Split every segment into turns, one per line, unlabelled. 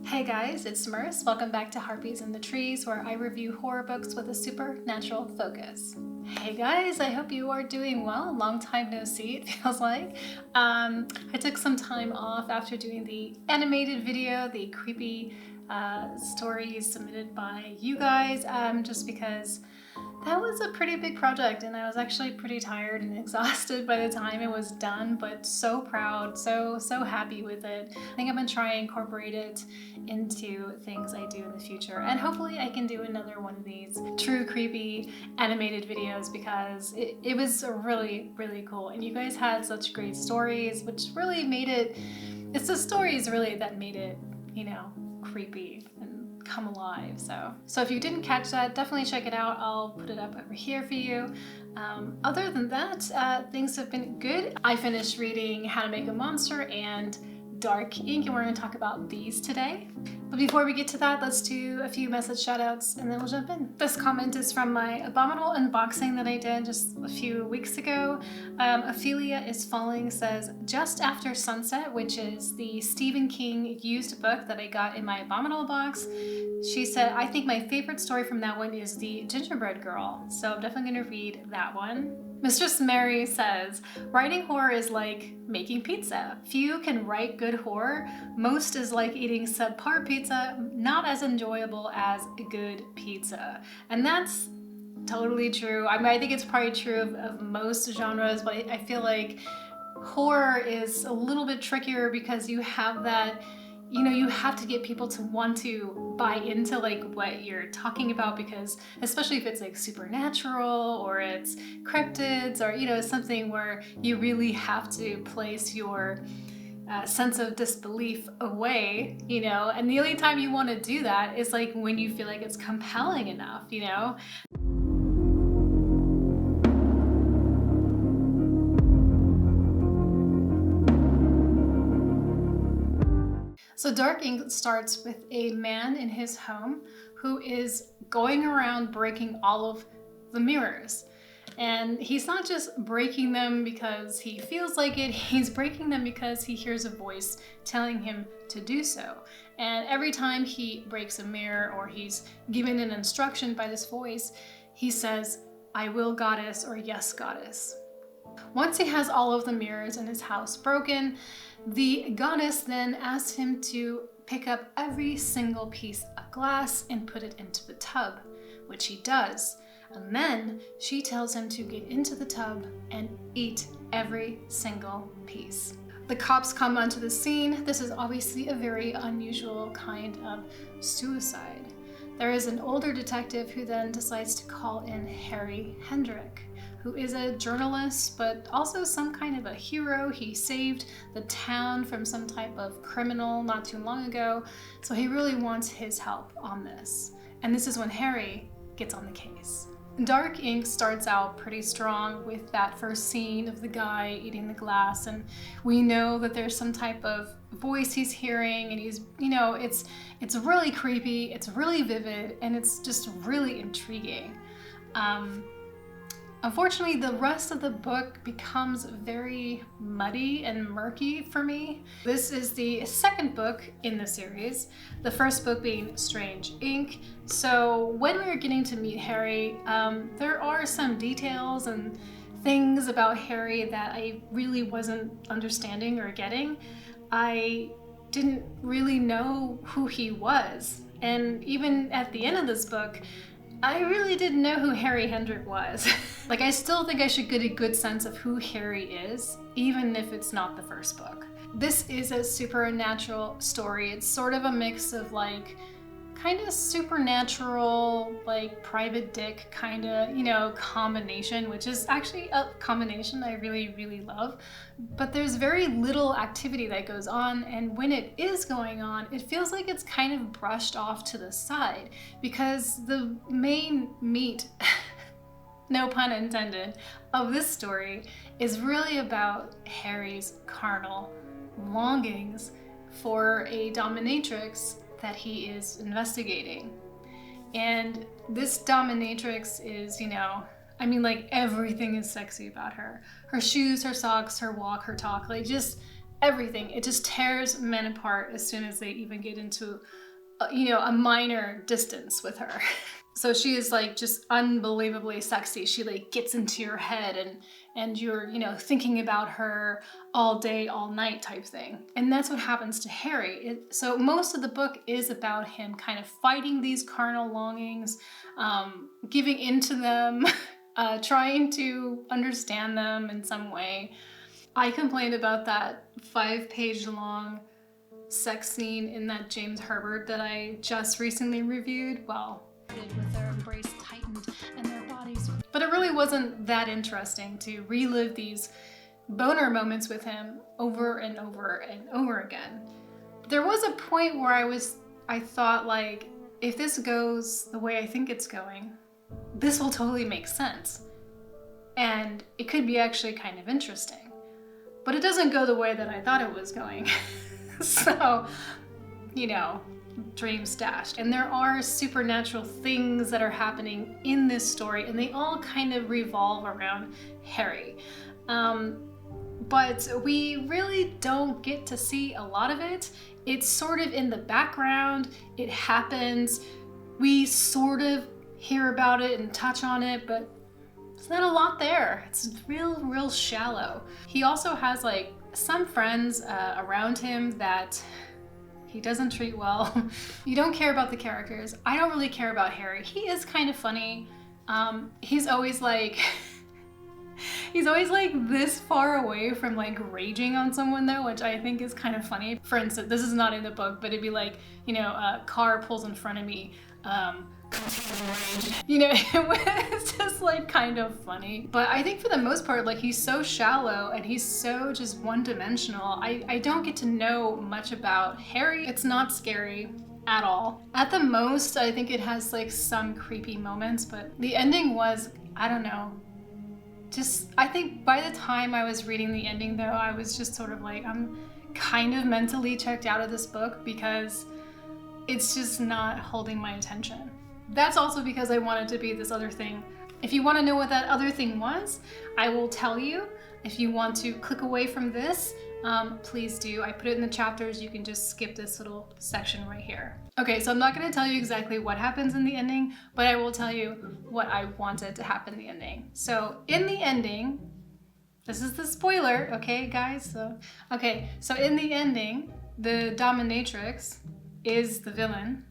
Hey guys, it's Merce. Welcome back to Harpies in the Trees, where I review horror books with a supernatural focus. Hey guys, I hope you are doing well. Long time no see, it feels like. I took some time off after doing the animated video, the creepy stories submitted by you guys, just because that was a pretty big project and I was actually pretty tired and exhausted by the time it was done, but so proud, so happy with it. I think I'm gonna try and incorporate it into things I do in the future, and hopefully I can do another one of these true creepy animated videos, because it was really cool, and you guys had such great stories, which really made it, it's the stories really that made it, you know, creepy and come alive. So if you didn't catch that, definitely check it out. I'll put it up over here for you. Other than that, things have been good. I finished reading How to Make a Monster and Dark Ink, and we're going to talk about these today. But before we get to that, let's do a few message shoutouts and then we'll jump in. This comment is from my abominable unboxing that I did just a few weeks ago. Ophelia is Falling says, just after sunset, which is the Stephen King used book that I got in my abominable box. She said, I think my favorite story from that one is The Gingerbread Girl. So I'm definitely going to read that one. Mistress Mary says, writing horror is like making pizza. Few can write good horror. Most is like eating subpar pizza, not as enjoyable as good pizza. And that's totally true. I mean, I think it's probably true of most genres, but I feel like horror is a little bit trickier because you have that, you know, you have to get people to want to buy into like what you're talking about, because especially if it's like supernatural or it's cryptids or, you know, something where you really have to place your sense of disbelief away, you know, and the only time you want to do that is like when you feel like it's compelling enough, you know. So Dark Ink starts with a man in his home who is going around breaking all of the mirrors. And he's not just breaking them because he feels like it, he's breaking them because he hears a voice telling him to do so. And every time he breaks a mirror or he's given an instruction by this voice, he says, I will, goddess, or yes, goddess. Once he has all of the mirrors in his house broken, the goddess then asks him to pick up every single piece of glass and put it into the tub, which he does. And then she tells him to get into the tub and eat every single piece. The cops come onto the scene. This is obviously a very unusual kind of suicide. There is an older detective who then decides to call in Harry Hendrick, who is a journalist, but also some kind of a hero. He saved the town from some type of criminal not too long ago, so he really wants his help on this. And this is when Harry gets on the case. Dark Ink starts out pretty strong with that first scene of the guy eating the glass, and we know that there's some type of voice he's hearing, and he's, you know, it's really creepy, it's really vivid, and it's just really intriguing. Unfortunately, the rest of the book becomes very muddy and murky for me. This is the second book in the series, the first book being Strange Ink. So when we were getting to meet Harry, there are some details and things about Harry that I really wasn't understanding or getting. I didn't really know who he was. And even at the end of this book, I really didn't know who Harry Hendrick was. Like, I still think I should get a good sense of who Harry is, even if it's not the first book. This is a supernatural story. It's sort of a mix of like kind of supernatural, like Private Dick kind of, you know, combination, which is actually a combination I really love. But there's very little activity that goes on, and when it is going on, it feels like it's kind of brushed off to the side, because the main meat, no pun intended, of this story is really about Harry's carnal longings for a dominatrix that he is investigating. And this dominatrix is, you know, I mean, like, everything is sexy about her. Her shoes, her socks, her walk, her talk, like, just everything. It just tears men apart as soon as they even get into, you know, a minor distance with her. So she is like just unbelievably sexy. She like gets into your head and you're, you know, thinking about her all day, all night type thing. And that's what happens to Harry. So most of the book is about him kind of fighting these carnal longings, giving into them, trying to understand them in some way. I complained about that 5-page long sex scene in that James Herbert that I just recently reviewed. Well, with their embrace tightened and their bodies. But it really wasn't that interesting to relive these boner moments with him over and over and over again. There was a point where I thought, like, if this goes the way I think it's going, this will totally make sense. And it could be actually kind of interesting. But it doesn't go the way that I thought it was going. So, you know, dreams dashed. And there are supernatural things that are happening in this story, and they all kind of revolve around Harry. But we really don't get to see a lot of it. It's sort of in the background. It happens. We sort of hear about it and touch on it, but there's not a lot there. It's real shallow. He also has like some friends around him that he doesn't treat well. You don't care about the characters. I don't really care about Harry. He is kind of funny. He's always like this far away from like raging on someone though, which I think is kind of funny. For instance, this is not in the book, but it'd be like, you know, a car pulls in front of me, you know, it's just like kind of funny. But I think for the most part, like, he's so shallow and he's so just one-dimensional. I don't get to know much about Harry. It's not scary at all. At the most, I think it has like some creepy moments, but the ending was, I don't know, just, I think by the time I was reading the ending though, I was just sort of like, I'm kind of mentally checked out of this book because it's just not holding my attention. That's also because I wanted to be this other thing. If you want to know what that other thing was, I will tell you. If you want to click away from this, please do. I put it in the chapters. You can just skip this little section right here. Okay, so I'm not going to tell you exactly what happens in the ending, but I will tell you what I wanted to happen in the ending. So in the ending, this is the spoiler, okay, guys? So in the ending, the dominatrix is the villain,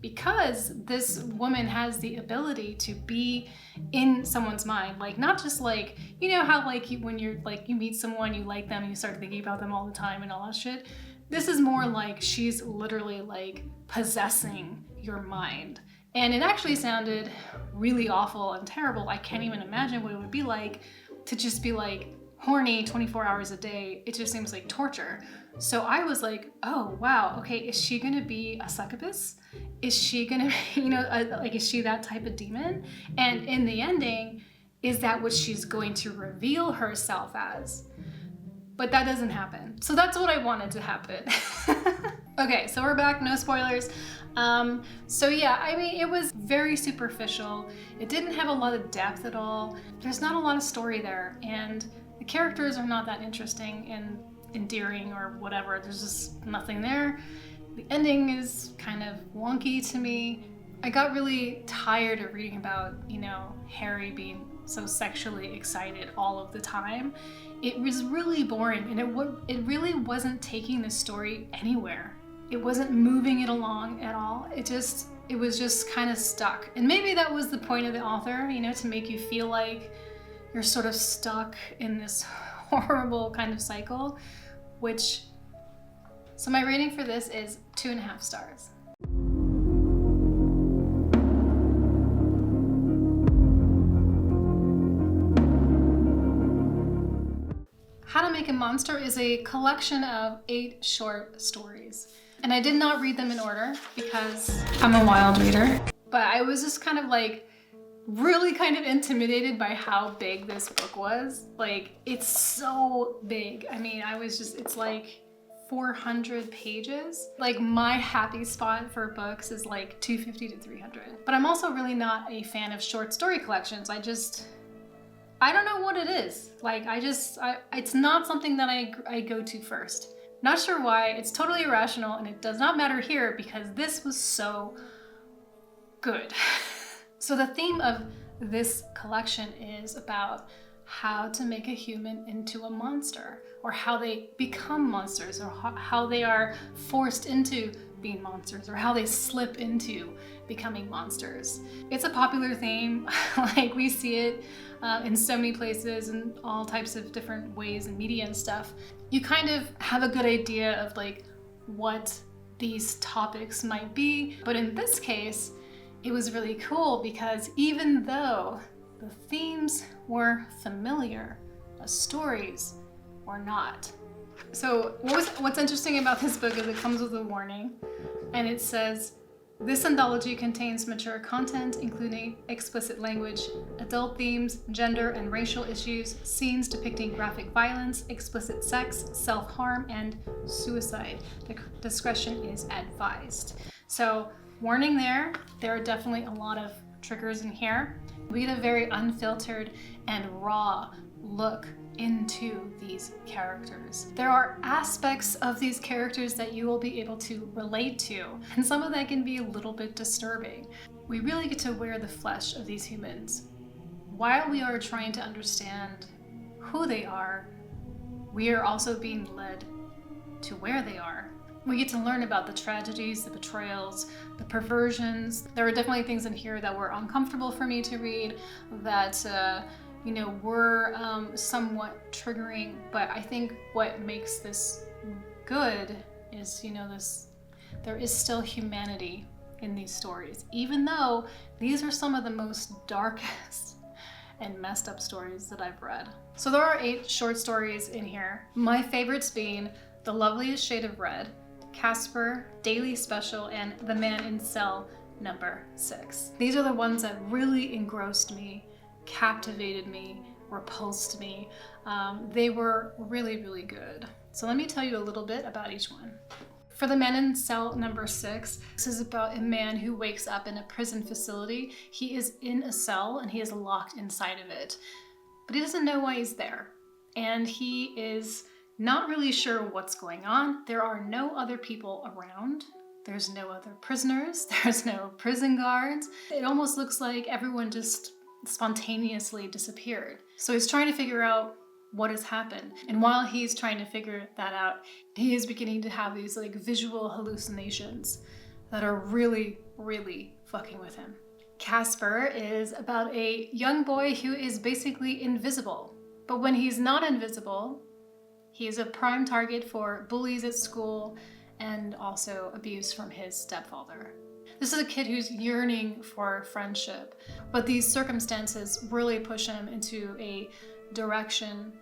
because this woman has the ability to be in someone's mind. Like, not just like, you know how like when you're like, you meet someone, you like them and you start thinking about them all the time and all that shit. This is more like she's literally like possessing your mind. And it actually sounded really awful and terrible. I can't even imagine what it would be like to just be like horny 24 hours a day. It just seems like torture. So I was like, oh wow, okay, is she gonna be a succubus? Is she gonna be, you know, like, is she that type of demon? And in the ending, is that what she's going to reveal herself as? But that doesn't happen. So that's what I wanted to happen. Okay, so we're back, no spoilers. So yeah, I mean, it was very superficial. It didn't have a lot of depth at all. There's not a lot of story there, and the characters are not that interesting and endearing or whatever. There's just nothing there. The ending is kind of wonky to me. I got really tired of reading about, you know, Harry being so sexually excited all of the time. It was really boring, and it really wasn't taking the story anywhere. It wasn't moving it along at all. It was just kind of stuck. And maybe that was the point of the author, you know, to make you feel like you're sort of stuck in this horrible kind of cycle, so my rating for this is 2.5 stars. How to Make a Monster is a collection of 8 short stories. And I did not read them in order because I'm a wild reader. But I was just kind of like really kind of intimidated by how big this book was. Like, it's so big. I mean, it's like 400 pages. Like my happy spot for books is like 250 to 300. But I'm also really not a fan of short story collections. I don't know what it is. Like it's not something that I go to first. Not sure why. It's totally irrational, and it does not matter here because this was so good. So the theme of this collection is about how to make a human into a monster, or how they become monsters, or how they are forced into being monsters, or how they slip into becoming monsters. It's a popular theme. Like we see it in so many places and all types of different ways in media and stuff. You kind of have a good idea of like what these topics might be, but in this case, it was really cool because even though the themes were familiar, the stories were not. So what's interesting about this book is it comes with a warning, and it says, this anthology contains mature content, including explicit language, adult themes, gender and racial issues, scenes depicting graphic violence, explicit sex, self-harm, and suicide. Discretion is advised. So, warning there are definitely a lot of triggers in here. We get a very unfiltered and raw look into these characters. There are aspects of these characters that you will be able to relate to, and some of that can be a little bit disturbing. We really get to wear the flesh of these humans. While we are trying to understand who they are, we are also being led to where they are. We get to learn about the tragedies, the betrayals, the perversions. There are definitely things in here that were uncomfortable for me to read, that were somewhat triggering, but I think what makes this good is, there is still humanity in these stories, even though these are some of the most darkest and messed up stories that I've read. So there are 8 short stories in here. My favorites being The Loveliest Shade of Red, Casper, Daily Special, and The Man in Cell number 6. These are the ones that really engrossed me, captivated me, repulsed me. They were really, really good. So let me tell you a little bit about each one. For The Man in Cell number 6, this is about a man who wakes up in a prison facility. He is in a cell and he is locked inside of it, but he doesn't know why he's there. And he is not really sure what's going on. There are no other people around. There's no other prisoners. There's no prison guards. It almost looks like everyone just spontaneously disappeared. So he's trying to figure out what has happened. And while he's trying to figure that out, he is beginning to have these like visual hallucinations that are really, really fucking with him. Casper is about a young boy who is basically invisible. But when he's not invisible, he is a prime target for bullies at school and also abuse from his stepfather. This is a kid who's yearning for friendship, but these circumstances really push him into a direction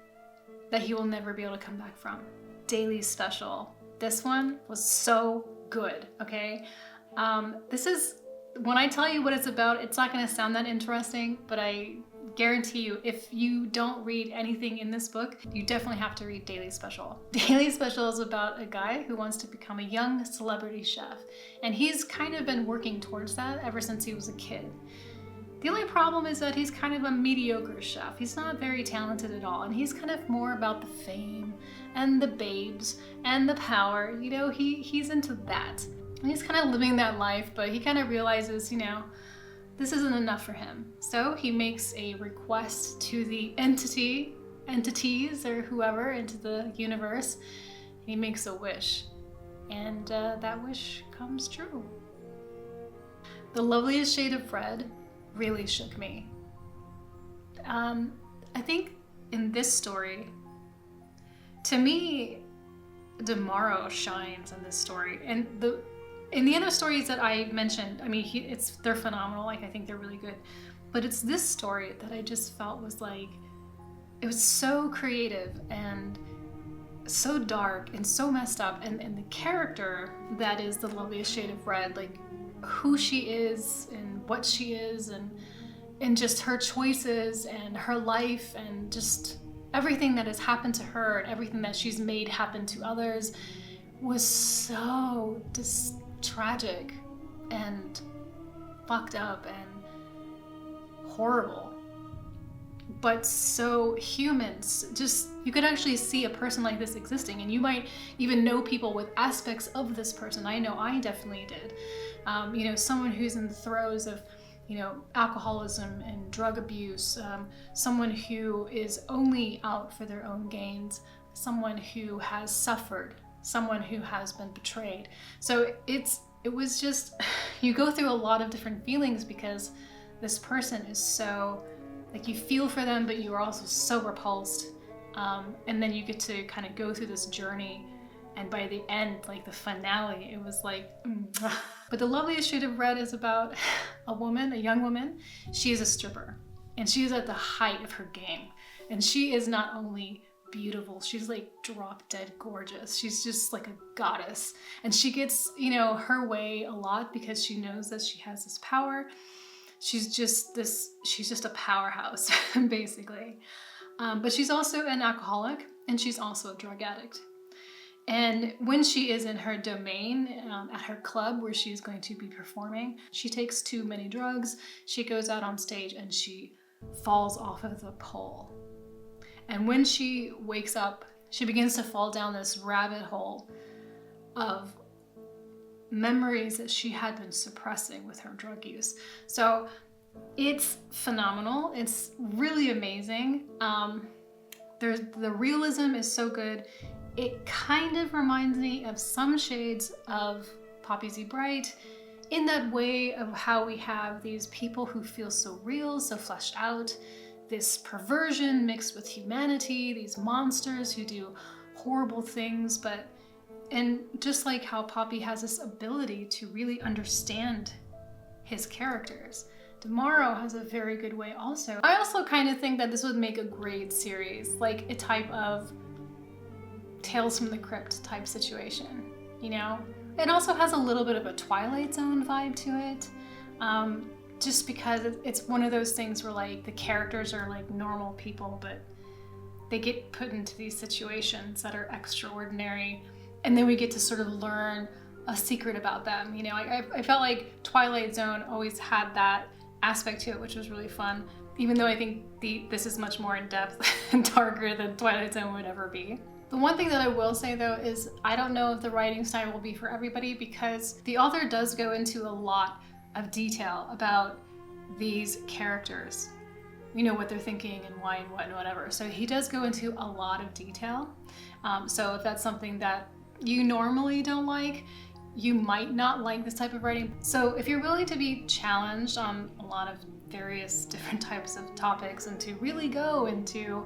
that he will never be able to come back from. Daily Special. This one was so good, okay? This is, when I tell you what it's about, it's not gonna sound that interesting, but I guarantee you, if you don't read anything in this book, you definitely have to read Daily Special. Daily Special is about a guy who wants to become a young celebrity chef, and he's kind of been working towards that ever since he was a kid. The only problem is that he's kind of a mediocre chef. He's not very talented at all, and he's kind of more about the fame and the babes and the power. He's into that. And he's kind of living that life, but he kind of realizes, this isn't enough for him. So he makes a request to the entities or whoever into the universe. And he makes a wish, and that wish comes true. The Loveliest Shade of Red really shook me. I think in this story, to me, Dimaro shines in this story. And in the other stories that I mentioned, I mean, they're phenomenal. Like, I think they're really good. But it's this story that I just felt was like, it was so creative and so dark and so messed up. And the character that is the Loveliest Shade of Red, like who she is and what she is and just her choices and her life and just everything that has happened to her and everything that she's made happen to others. was so just tragic and fucked up and horrible, but so human. Just, you could actually see a person like this existing, and you might even know people with aspects of this person. I know I definitely did. You know, someone who's in the throes of, you know, alcoholism and drug abuse, someone who is only out for their own gains, someone who has suffered, someone who has been betrayed. So it was just, you go through a lot of different feelings because this person is so, like, you feel for them, but you are also so repulsed. And then you get to kind of go through this journey, and by the end, like the finale, it was like, But the loveliest shade of red is about a woman, a young woman. She is a stripper, and she is at the height of her game. And she is not only beautiful, she's like drop dead gorgeous. She's just like a goddess. And she gets, you know, her way a lot because she knows that she has this power. She's just a powerhouse, basically. But she's also an alcoholic, and she's also a drug addict. And when she is in her domain, at her club where she's going to be performing, she takes too many drugs, she goes out on stage, and she falls off of the pole. And when she wakes up, she begins to fall down this rabbit hole of memories that she had been suppressing with her drug use. So it's phenomenal. It's really amazing. The realism is so good. It kind of reminds me of some shades of Poppy Z. Brite, in that way of how we have these people who feel so real, so fleshed out, this perversion mixed with humanity, these monsters who do horrible things, and just like how Poppy has this ability to really understand his characters, Dimaro has a very good way also. I also kind of think that this would make a great series, like a type of Tales from the Crypt type situation, you know? It also has a little bit of a Twilight Zone vibe to it, just because it's one of those things where like the characters are like normal people, but they get put into these situations that are extraordinary, and then we get to sort of learn a secret about them, you know? I felt like Twilight Zone always had that aspect to it, which was really fun, even though I think this is much more in depth and darker than Twilight Zone would ever be. The one thing that I will say though is I don't know if the writing style will be for everybody, because the author does go into a lot of detail about these characters. You know, what they're thinking and why and what and whatever. So he does go into a lot of detail. So if that's something that you normally don't like, you might not like this type of writing. So if you're willing to be challenged on a lot of various different types of topics and to really go into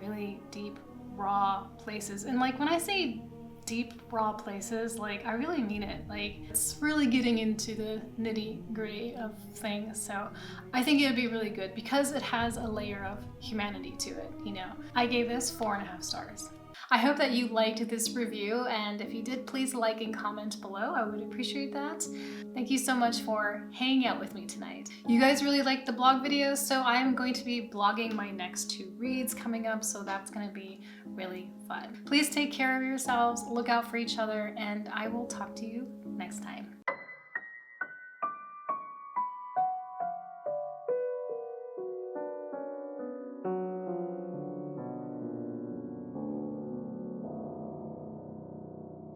really deep, raw places, and like when I say deep, raw places, like I really mean it. Like it's really getting into the nitty-gritty of things. So I think it would be really good because it has a layer of humanity to it, you know. I gave this 4.5 stars. I hope that you liked this review, and if you did, please like and comment below. I would appreciate that. Thank you so much for hanging out with me tonight. You guys really liked the blog videos, so I am going to be blogging my next 2 reads coming up, so that's going to be really fun. Please take care of yourselves, look out for each other, and I will talk to you next time.